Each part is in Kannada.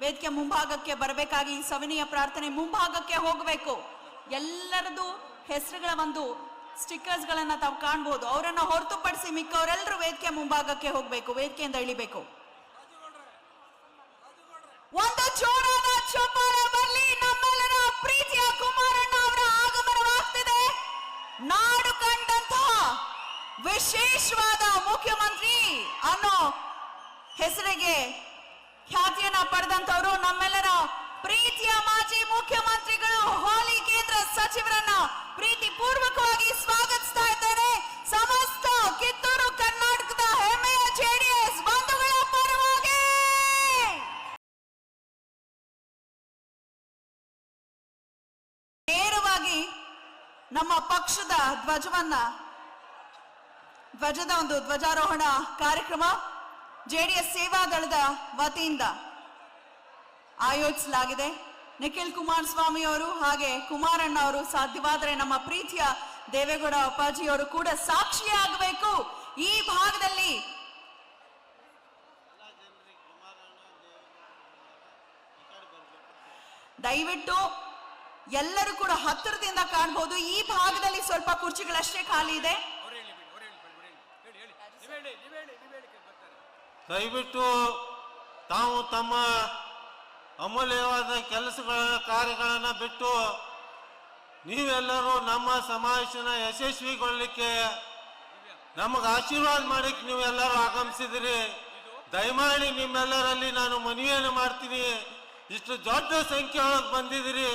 ವೇದಿಕೆ ಮುಂಭಾಗಕ್ಕೆ ಬರಬೇಕಾಗಿ ಸವಿನಯ ಪ್ರಾರ್ಥನೆ ಮುಂಭಾಗಕ್ಕೆ ಹೋಗಬೇಕು. ಎಲ್ಲರದು ಹೆಸರುಗಳ ಒಂದು ಸ್ಟಿಕ್ಕರ್ಸ್ ಗಳನ್ನ ತಾವು ಕಾಣಬಹುದು. ಅವರನ್ನ ಹೊರತುಪಡಿಸಿ ಮಿಕ್ಕವರೆಲ್ಲರೂ ವೇದಿಕೆ ಮುಂಭಾಗಕ್ಕೆ ಹೋಗಬೇಕು, ವೇದಿಕೆಯಿಂದ ಇಳಿಬೇಕು. ಒಂದು ಜೋರಾದ ಚಪ್ಪಾಳೆ ಬರಲಿ. ನಮ್ಮೆಲ್ಲರ ಪ್ರೀತಿಯ ಕುಮಾರಣ್ಣ ಅವರ ಆಗಮನವಾಗ್ತಿದೆ. ನಾಡು ಕಂಡಂತಹ ವಿಶೇಷವಾದ ಮುಖ್ಯಮಂತ್ರಿ ಅನ್ನೋ ಹೆಸರಿಗೆ ಖ್ಯಾತಿಯನ್ನ ಪಡೆದಂತವರು ನಮ್ಮೆಲ್ಲರ ಪ್ರೀತಿಯ ಮಾಜಿ ಮುಖ್ಯಮಂತ್ರಿಗಳು ಹಾಲಿ ಕೇಂದ್ರ ಸಚಿವರನ್ನ ಪ್ರೀತಿ ಪೂರ್ವಕವಾಗಿ ಸ್ವಾಗತಿಸ್ತಾ ಇದ್ದೇನೆ. ಸಮಸ್ತ ಕಿತ್ತೂರು ಕರ್ನಾಟಕದ ಹೆಮ್ಮೆಯ ಜೆಡಿಎಸ್ ಬಂಧುಗಳ ಪರವಾಗಿ ನೇರವಾಗಿ ನಮ್ಮ ಪಕ್ಷದ ಧ್ವಜದ ಒಂದು ಧ್ವಜಾರೋಹಣ ಕಾರ್ಯಕ್ರಮ ಜೆಡಿಎಸ್ ಸೇವಾದಳದ ವತಿಯಿಂದ ಆಯೋಜಿಸಲಾಗಿದೆ. ನಿಖಿಲ್ ಕುಮಾರಸ್ವಾಮಿ ಅವರು ಹಾಗೆ ಕುಮಾರಣ್ಣ ಅವರು, ಸಾಧ್ಯವಾದರೆ ನಮ್ಮ ಪ್ರೀತಿಯ ದೇವೇಗೌಡ ಅಪ್ಪಾಜಿಯವರು ಕೂಡ ಸಾಕ್ಷಿಯಾಗಬೇಕು. ಈ ಭಾಗದಲ್ಲಿ ದಯವಿಟ್ಟು ಎಲ್ಲರೂ ಕೂಡ ಹತ್ತಿರದಿಂದ ಕಾಣಬಹುದು. ಈ ಭಾಗದಲ್ಲಿ ಸ್ವಲ್ಪ ಕುರ್ಚಿಗಳಷ್ಟೇ ಖಾಲಿ ಇದೆ. ದಯವಿಟ್ಟು ತಾವು ತಮ್ಮ ಅಮೂಲ್ಯವಾದ ಕೆಲಸಗಳ ಕಾರ್ಯಗಳನ್ನು ಬಿಟ್ಟು ನೀವೆಲ್ಲರೂ ನಮ್ಮ ಸಮಾವೇಶನ ಯಶಸ್ವಿಗೊಳ್ಳಲಿಕ್ಕೆ ನಮಗೆ ಆಶೀರ್ವಾದ ಮಾಡಲಿಕ್ಕೆ ನೀವೆಲ್ಲರೂ ಆಗಮಿಸಿದಿರಿ. ದಯಮಾಡಿ ನಿಮ್ಮೆಲ್ಲರಲ್ಲಿ ನಾನು ಮನವಿಯನ್ನು ಮಾಡ್ತೀನಿ. ಇಷ್ಟು ದೊಡ್ಡ ಸಂಖ್ಯೆ ಒಳಗೆ ಬಂದಿದ್ದೀರಿ.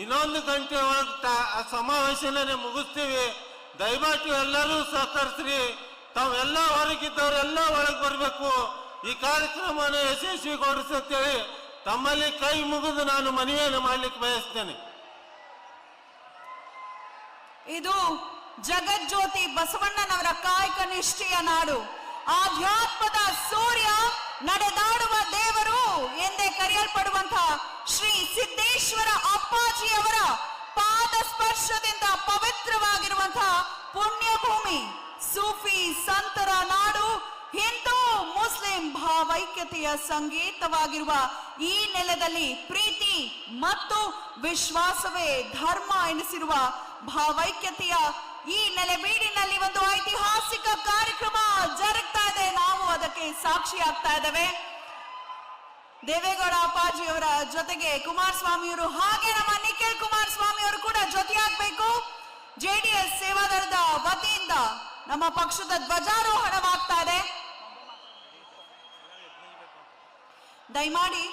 ಇನ್ನೊಂದು ಗಂಟೆ ಒಳಗೆ ಸಮಾವೇಶನೇ ಮುಗಿಸ್ತೀವಿ. ದಯಮಾಡಿ ಎಲ್ಲರೂ ಸಹಕರಿಸ್ರಿ. ತಾವೆಲ್ಲ ಹೊರಗಿದ್ದವರೆಲ್ಲ ಒಳಗೆ ಬರಬೇಕು. ಈ ಕಾರ್ಯಕ್ರಮನ ಯಶಸ್ವಿಗೊಳಿಸುತ್ತೇವೆ. ತಮ್ಮಲ್ಲಿ ಕೈ ಮುಗಿದು ನಾನು ಮನವಿಯನ್ನು ಮಾಡಲಿಕ್ಕೆ ಬಯಸ್ತೇನೆ. ಇದು ಜಗಜ್ಯೋತಿ ಬಸವಣ್ಣನವರ ಕಾಯಕ ನಿಷ್ಠೆಯ ನಾಡು, ಆಧ್ಯಾತ್ಮದ ಸೂರ್ಯ ನಡೆದಾಡುವ ದೇವರು ಎಂದೇ ಕರೆಯಲ್ಪಡುವಂತಹ ಶ್ರೀ ಸಿದ್ದೇಶ್ವರ ಅಪ್ಪಾಜಿಯವರ ಪಾದ ಸ್ಪರ್ಶದಿಂದ ಪವಿತ್ರವಾಗಿರುವಂತಹ ಪುಣ್ಯಭೂಮಿ, ಸೂಫಿ ಸಂತರ ನಾಡು, ಹಿಂದೂ ಮುಸ್ಲಿಂ ಭಾವೈಕ್ಯತೆಯ ಸಂಗೀತವಾಗಿರುವ ಈ ನೆಲದಲ್ಲಿ ಪ್ರೀತಿ ಮತ್ತು ವಿಶ್ವಾಸವೇ ಧರ್ಮ ಎನಿಸಿರುವ ಭಾವೈಕ್ಯತೆಯ ಈ ನೆಲೆಬೀಡಿನಲ್ಲಿ ಒಂದು ಐತಿಹಾಸಿಕ ಕಾರ್ಯಕ್ರಮ ಜರುಗ್ತಾ ಇದೆ. ನಾವು ಅದಕ್ಕೆ ಸಾಕ್ಷಿಯಾಗ್ತಾ ಇದ್ದೇವೆ. ದೇವೇಗೌಡ ಅಪ್ಪಾಜಿಯವರ ಜೊತೆಗೆ ಕುಮಾರಸ್ವಾಮಿಯವರು ಹಾಗೆ ನಮ್ಮ ನಿಖಿಲ್ ಕುಮಾರಸ್ವಾಮಿ ಅವರು ಕೂಡ ಜೊತೆಯಾಗಬೇಕು. ಜೆಡಿಎಸ್ ಸೇವಾದಳದ ವತಿಯಿಂದ ನಮ್ಮ ಪಕ್ಷದ ಧ್ವಜಾರೋಹಣವಾಗ್ತಾ ಇದೆ. ದಯಮಾಡಿ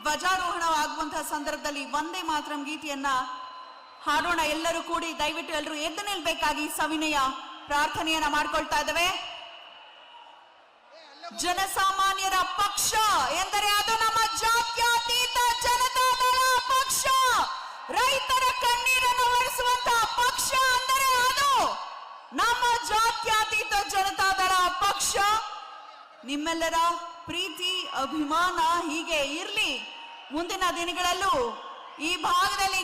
ಧ್ವಜಾರೋಹಣವಾಗುವಂತಹ ಸಂದರ್ಭದಲ್ಲಿ ವಂದೇ ಮಾತರಂ ಗೀತೆಯನ್ನ ಹಾಡೋಣ. ಎಲ್ಲರೂ ಕೂಡಿ ದಯವಿಟ್ಟು ಎಲ್ಲರೂ ಎದ್ದು ನಿಲ್ಬೇಕಾಗಿ ಸವಿನಯ ಪ್ರಾರ್ಥನೆಯನ್ನ ಮಾಡ್ಕೊಳ್ತಾ ಇದ್ದೇವೆ. ಜನಸಾಮಾನ್ಯರ ಪಕ್ಷ ಎಂದರೆ ಅದು ನಮ್ಮ ಜಾತ್ಯತೀತ ಜನತಾದಳ ಪಕ್ಷ. ರೈತರ ಕಣ್ಣೀರನ್ನು ಒರೆಸುವಂತಹ ಪಕ್ಷ ಅಂದರೆ ಅದು ನಮ್ಮ ಜಾತ್ಯತೀತ ಜನತಾದಳ ಪಕ್ಷ. ನಿಮ್ಮೆಲ್ಲರ ಪ್ರೀತಿ ಅಭಿಮಾನ ಹೀಗೆ ಇರ್ಲಿ. ಮುಂದಿನ ದಿನಗಳಲ್ಲೂ ಈ ಭಾಗದಲ್ಲಿ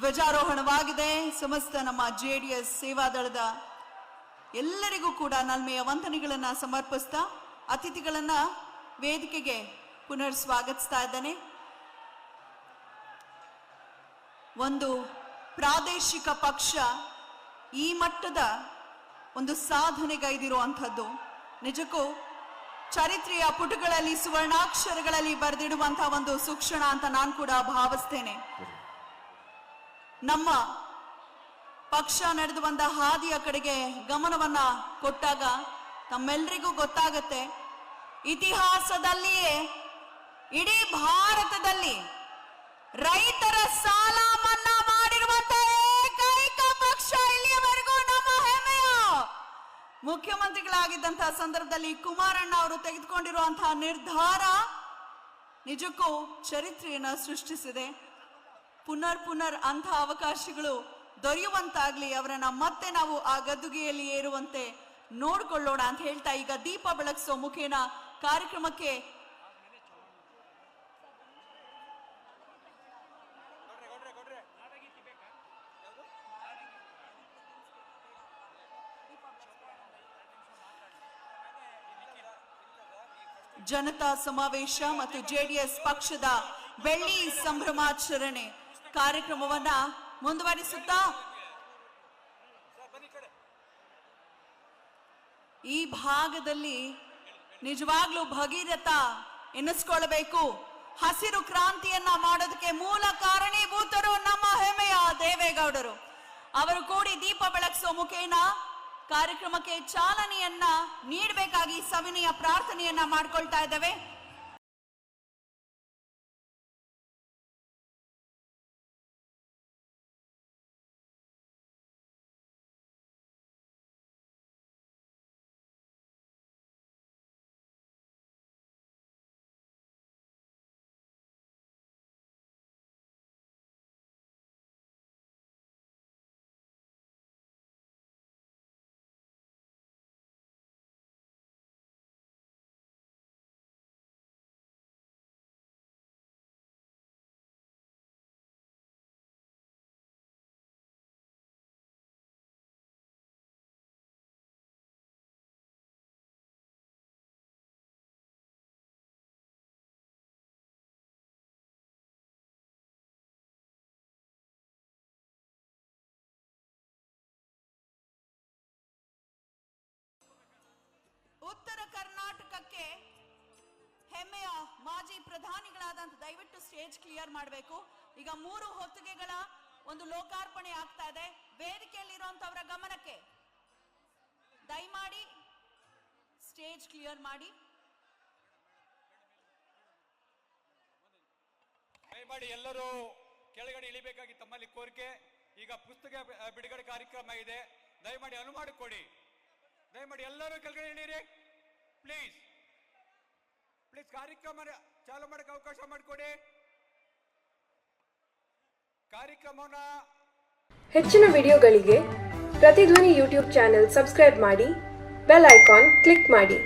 ಧ್ವಜಾರೋಹಣವಾಗಿದೆ. ಸಮಸ್ತ ನಮ್ಮ JDS ಸೇವಾದಳದ ಎಲ್ಲರಿಗೂ ಕೂಡ ನಲ್ಮೆಯ ವಂದನೆಗಳನ್ನ ಸಮರ್ಪಿಸ್ತಾ ಅತಿಥಿಗಳನ್ನ ವೇದಿಕೆಗೆ ಪುನರ್ ಸ್ವಾಗತಿಸ್ತಾ ಇದ್ದೇನೆ. ಒಂದು ಪ್ರಾದೇಶಿಕ ಪಕ್ಷ ಈ ಮಟ್ಟದ ಒಂದು ಸಾಧನೆಗೈದಿರುವಂಥದ್ದು ನಿಜಕ್ಕೂ ಚರಿತ್ರೆಯ ಪುಟಗಳಲ್ಲಿ ಸುವರ್ಣಾಕ್ಷರಗಳಲ್ಲಿ ಬರೆದಿಡುವಂತಹ ಒಂದು ಸುಕ್ಷಣ ಅಂತ ನಾನು ಕೂಡ ಭಾವಿಸ್ತೇನೆ. ನಮ್ಮ ಪಕ್ಷ ನಡೆದು ಬಂದ ಹಾದಿಯ ಕಡೆಗೆ ಗಮನವನ್ನ ಕೊಟ್ಟಾಗ ತಮ್ಮೆಲ್ಲರಿಗೂ ಗೊತ್ತಾಗತ್ತೆ, ಇತಿಹಾಸದಲ್ಲಿಯೇ ಇಡೀ ಭಾರತದಲ್ಲಿ ರೈತರ ಸಾಲ ಮನ್ನಾ ಮಾಡಿರುವಂತಹ ಏಕೈಕ ಪಕ್ಷ ಇಲ್ಲಿಯವರೆಗೂ ನಮ್ಮ ಹೆಮ್ಮೆಯ ಮುಖ್ಯಮಂತ್ರಿಗಳಾಗಿದ್ದಂತಹ ಸಂದರ್ಭದಲ್ಲಿ ಕುಮಾರಣ್ಣ ಅವರು ತೆಗೆದುಕೊಂಡಿರುವಂತಹ ನಿರ್ಧಾರ ನಿಜಕ್ಕೂ ಚರಿತ್ರೆಯನ್ನ ಸೃಷ್ಟಿಸಿದೆ. ಪುನರ್ ಅಂಥ ಅವಕಾಶಗಳು ದೊರೆಯುವಂತಾಗ್ಲಿ, ಅವರನ್ನ ಮತ್ತೆ ನಾವು ಆ ಗದ್ದುಗೆಯಲ್ಲಿ ಏರುವಂತೆ ನೋಡ್ಕೊಳ್ಳೋಣ ಅಂತ ಹೇಳ್ತಾ ಈಗ ದೀಪ ಬೆಳಗಿಸೋ ಮುಖೇನ ಕಾರ್ಯಕ್ರಮಕ್ಕೆ ಜನತಾ ಸಮಾವೇಶ ಮತ್ತು JDS ಪಕ್ಷದ ಬೆಳ್ಳಿ ಸಂಭ್ರಮಾಚರಣೆ ಕಾರ್ಯಕ್ರಮವನ್ನ ಮುಂದುವರಿಸುತ್ತಾ ಈ ಭಾಗದಲ್ಲಿ ನಿಜವಾಗ್ಲೂ ಭಗೀರಥ ಎನ್ನಿಸ್ಕೊಳ್ಬೇಕು. ಹಸಿರು ಕ್ರಾಂತಿಯನ್ನ ಮಾಡೋದಕ್ಕೆ ಮೂಲ ಕಾರಣೀಭೂತರು ನಮ್ಮ ಹೆಮ್ಮೆಯ ದೇವೇಗೌಡರು. ಅವರು ಕೂಡಿ ದೀಪ ಬೆಳಗಿಸೋ ಮುಖೇನ ಕಾರ್ಯಕ್ರಮಕ್ಕೆ ಚಾಲನೆಯನ್ನ ನೀಡಬೇಕಾಗಿ ಸವಿನಯ ಪ್ರಾರ್ಥನೆಯನ್ನ ಮಾಡ್ಕೊಳ್ತಾ ಇದ್ದೇವೆ. ಉತ್ತರ ಕರ್ನಾಟಕಕ್ಕೆ ಹೆಮ್ಮೆಯ ಮಾಜಿ ಪ್ರಧಾನಿಗಳಾದಂತ ದಯವಿಟ್ಟು ಸ್ಟೇಜ್ ಕ್ಲಿಯರ್ ಮಾಡಬೇಕು. ಈಗ 3 ಹೊತ್ತಿಗೆಗಳ ಒಂದು ಲೋಕಾರ್ಪಣೆ ಆಗ್ತಾ ಇದೆ. ವೇದಿಕೆಯಲ್ಲಿರುವಂತವರ ಗಮನಕ್ಕೆ ದಯಮಾಡಿ ಸ್ಟೇಜ್ ಕ್ಲಿಯರ್ ಮಾಡಿ. ದಯಮಾಡಿ ಎಲ್ಲರೂ ಕೆಳಗಡೆ ಇಳಿಬೇಕಾಗಿ ತಮ್ಮಲ್ಲಿ ಕೋರಿಕೆ. ಈಗ ಪುಸ್ತಕ ಬಿಡುಗಡೆ ಕಾರ್ಯಕ್ರಮ ಇದೆ, ದಯಮಾಡಿ ಅನುವು ಮಾಡಿಕೊಡಿ. ದಯಮಾಡಿ ಎಲ್ಲರೂ ಕೆಳಗಡೆ ಇಳಿರಿ ಪ್ಲೀಸ್. ಕಾರ್ಯಕ್ರಮ ಚಾಲು ಮಾಡಕ್ಕೆ ಅವಕಾಶ ಮಾಡಿಕೊಡಿ. ಕಾರ್ಯಕ್ರಮವನ್ನ ಹೆಚ್ಚಿನ ವಿಡಿಯೋಗಳಿಗೆ ಪ್ರತಿಧ್ವನಿ ಯೂಟ್ಯೂಬ್ ಚಾನೆಲ್ ಸಬ್ಸ್ಕ್ರೈಬ್ ಮಾಡಿ, ಬೆಲ್ ಐಕಾನ್ ಕ್ಲಿಕ್ ಮಾಡಿ.